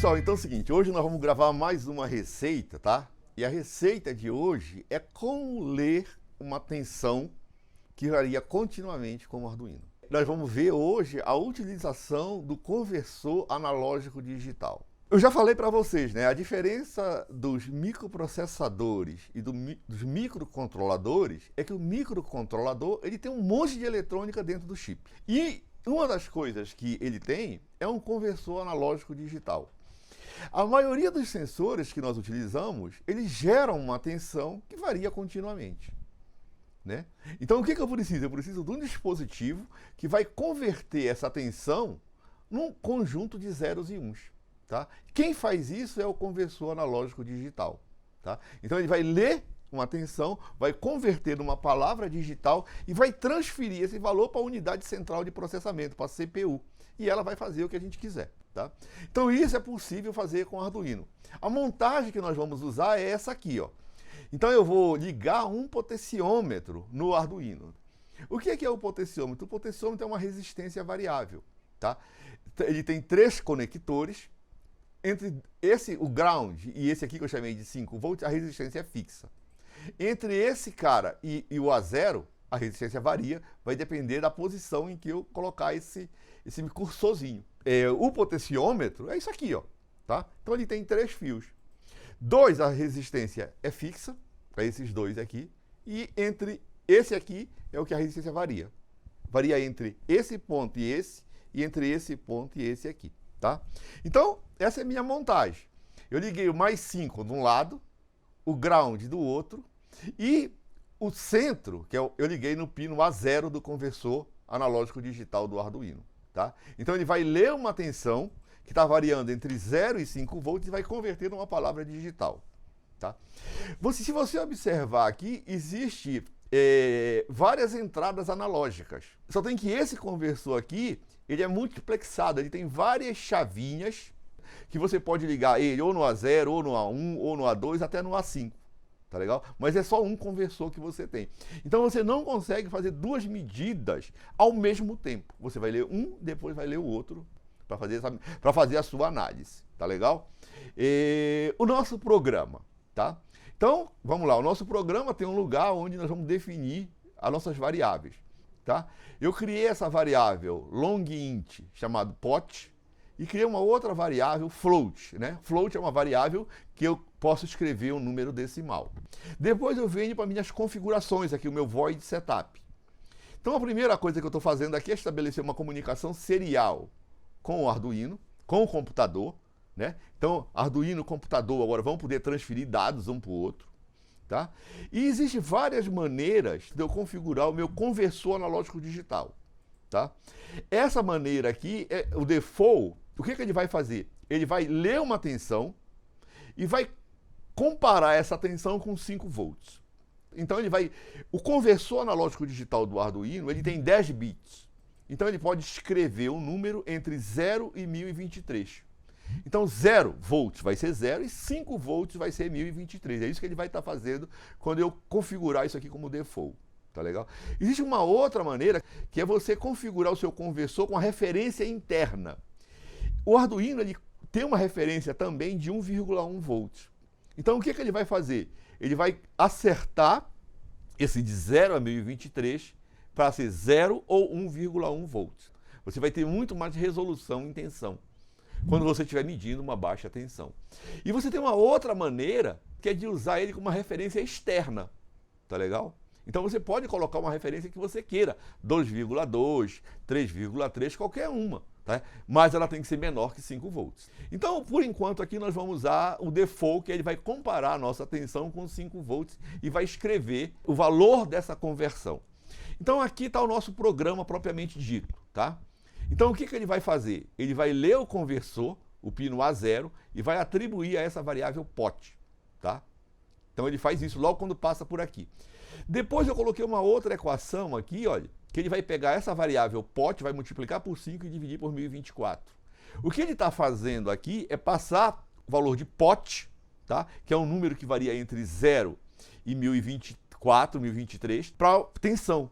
Pessoal, então é o seguinte, hoje nós vamos gravar mais uma receita, tá? E a receita de hoje é como ler uma tensão que varia continuamente com o Arduino. Nós vamos ver hoje a utilização do conversor analógico digital. Eu já falei para vocês, né? A diferença dos microprocessadores e dos microcontroladores é que o microcontrolador ele tem um monte de eletrônica dentro do chip. E uma das coisas que ele tem é um conversor analógico digital. A maioria dos sensores que nós utilizamos, eles geram uma tensão que varia continuamente, né? Então o que eu preciso? Eu preciso de um dispositivo que vai converter essa tensão num conjunto de zeros e uns, tá? Quem faz isso é o conversor analógico digital, tá? Então ele vai ler uma tensão, vai converter numa palavra digital e vai transferir esse valor para a unidade central de processamento, para a CPU. E ela vai fazer o que a gente quiser, tá? Então isso é possível fazer com o Arduino. A montagem que nós vamos usar é essa aqui, ó. Então eu vou ligar um potenciômetro no Arduino. O que é o potenciômetro? O potenciômetro é uma resistência variável, tá? Ele tem 3 conectores. Entre o ground e esse aqui que eu chamei de 5 volts, a resistência é fixa. Entre esse cara e o A0, a resistência varia, vai depender da posição em que eu colocar esse cursorzinho. O potenciômetro é isso aqui, ó, tá? Então ele tem 3 fios. 2, a resistência é fixa, para esses 2 aqui, e entre esse aqui é o que a resistência varia. Varia entre esse ponto e entre esse ponto e esse aqui, tá? Então, essa é a minha montagem. Eu liguei o mais 5 de um lado, o ground do outro, e o centro, que eu liguei no pino A0 do conversor analógico digital do Arduino, tá? Então ele vai ler uma tensão que está variando entre 0 e 5 volts e vai converter numa palavra digital, tá? Se você observar aqui, existe várias entradas analógicas. Só tem que esse conversor aqui, ele é multiplexado, ele tem várias chavinhas que você pode ligar ele ou no A0, ou no A1, ou no A2, até no A5. Tá legal? Mas é só um conversor que você tem. Então você não consegue fazer 2 medidas ao mesmo tempo. Você vai ler um, depois vai ler o outro para fazer a sua análise. Tá legal? O nosso programa, tá? Então, vamos lá. O nosso programa tem um lugar onde nós vamos definir as nossas variáveis, tá? Eu criei essa variável longInt, chamado pot, e criei uma outra variável float, né? Float é uma variável que eu posso escrever um número decimal. Depois eu venho para minhas configurações aqui, o meu void setup. Então a primeira coisa que eu estou fazendo aqui é estabelecer uma comunicação serial com o Arduino, com o computador, né? Então Arduino e computador agora vão poder transferir dados um para o outro, tá? E existem várias maneiras de eu configurar o meu conversor analógico digital, tá? Essa maneira aqui, o default, o que ele vai fazer? Ele vai ler uma tensão e vai comparar essa tensão com 5 volts. Então o conversor analógico digital do Arduino, ele tem 10 bits. Então ele pode escrever um número entre 0 e 1023. Então 0 volts vai ser 0 e 5 volts vai ser 1023. É isso que ele vai estar fazendo quando eu configurar isso aqui como default. Tá legal? Existe uma outra maneira, que é você configurar o seu conversor com a referência interna. O Arduino ele tem uma referência também de 1,1 volts. Então o que ele vai fazer? Ele vai acertar esse de 0 a 1023 para ser 0 ou 1,1 volts. Você vai ter muito mais resolução em tensão quando você estiver medindo uma baixa tensão. E você tem uma outra maneira, que é de usar ele como uma referência externa. Tá legal? Então você pode colocar uma referência que você queira, 2,2, 3,3, qualquer uma, tá? Mas ela tem que ser menor que 5 volts. Então, por enquanto, aqui nós vamos usar o default, que ele vai comparar a nossa tensão com 5 volts e vai escrever o valor dessa conversão. Então aqui está o nosso programa propriamente dito, tá? Então o que ele vai fazer? Ele vai ler o conversor, o pino A0, e vai atribuir a essa variável pot, tá? Então ele faz isso logo quando passa por aqui. Depois eu coloquei uma outra equação aqui, olha, que ele vai pegar essa variável pot, vai multiplicar por 5 e dividir por 1024. O que ele está fazendo aqui é passar o valor de pot, tá? Que é um número que varia entre 0 e 1024, 1023, para tensão.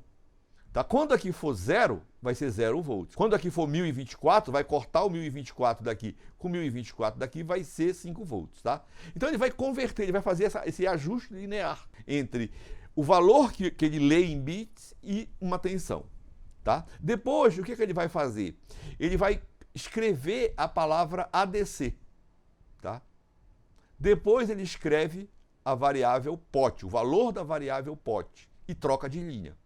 Tá? Quando aqui for 0, vai ser 0 volts. Quando aqui for 1024, vai cortar o 1024 daqui com 1024 daqui, vai ser 5 volts. Tá? Então ele vai converter, ele vai fazer esse ajuste linear entre o valor que ele lê em bits e uma tensão. Tá? Depois, o que ele vai fazer? Ele vai escrever a palavra ADC. Tá? Depois ele escreve a variável pot, o valor da variável pot, e troca de linha.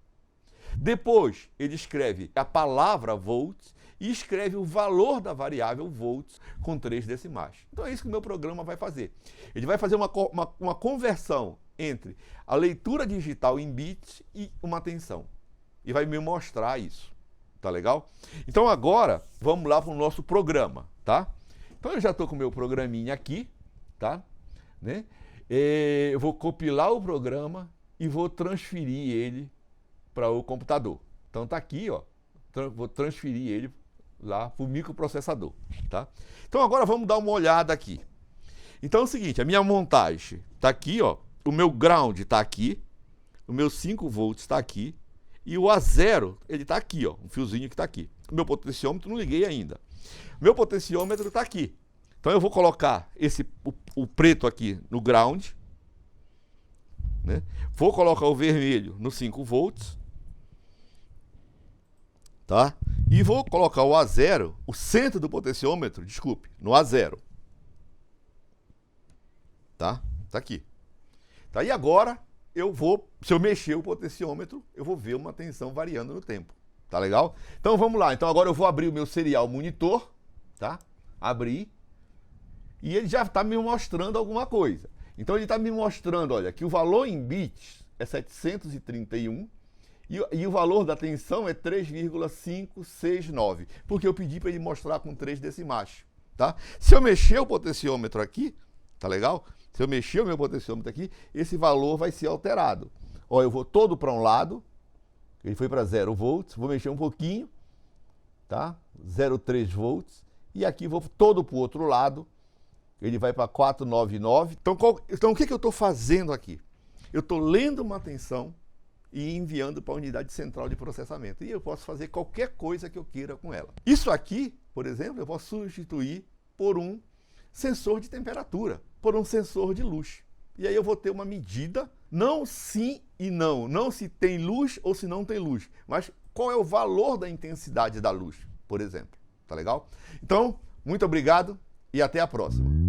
Depois ele escreve a palavra volts e escreve o valor da variável volts com 3 decimais. Então é isso que o meu programa vai fazer. Ele vai fazer uma conversão entre a leitura digital em bits e uma tensão. E vai me mostrar isso. Tá legal? Então agora vamos lá para o nosso programa, tá? Então eu já estou com o meu programinha aqui, tá? Né? Eu vou compilar o programa e vou transferir ele para o computador. Então tá aqui, ó. Vou transferir ele lá para o microprocessador, tá? Então agora vamos dar uma olhada aqui. Então é o seguinte, a minha montagem tá aqui, ó. O meu ground tá aqui, o meu 5 volts tá aqui e o A0 ele tá aqui, ó, um fiozinho que tá aqui. O meu potenciômetro não liguei ainda. O meu potenciômetro tá aqui. Então eu vou colocar o preto aqui no ground, né? Vou colocar o vermelho no 5 volts, tá? E vou colocar o A0, o centro do potenciômetro, desculpe, no A0. Tá? Tá aqui. Tá? E agora eu vou, se eu mexer o potenciômetro, eu vou ver uma tensão variando no tempo. Tá legal? Então vamos lá. Então agora eu vou abrir o meu serial monitor, tá? Abrir. E ele já está me mostrando alguma coisa. Então ele está me mostrando, olha, que o valor em bits é 731 e o valor da tensão é 3,569, porque eu pedi para ele mostrar com 3 decimais, tá? Se eu mexer o potenciômetro aqui, tá legal? Se eu mexer o meu potenciômetro aqui, esse valor vai ser alterado. Ó, eu vou todo para um lado, ele foi para 0 volts, vou mexer um pouquinho, tá? 0,3 volts, e aqui vou todo para o outro lado, ele vai para 499. Então o que eu estou fazendo aqui? Eu estou lendo uma tensão e enviando para a unidade central de processamento. E eu posso fazer qualquer coisa que eu queira com ela. Isso aqui, por exemplo, eu posso substituir por um sensor de temperatura, por um sensor de luz. E aí eu vou ter uma medida, não sim e não, não se tem luz ou se não tem luz, mas qual é o valor da intensidade da luz, por exemplo. Tá legal? Então, muito obrigado e até a próxima.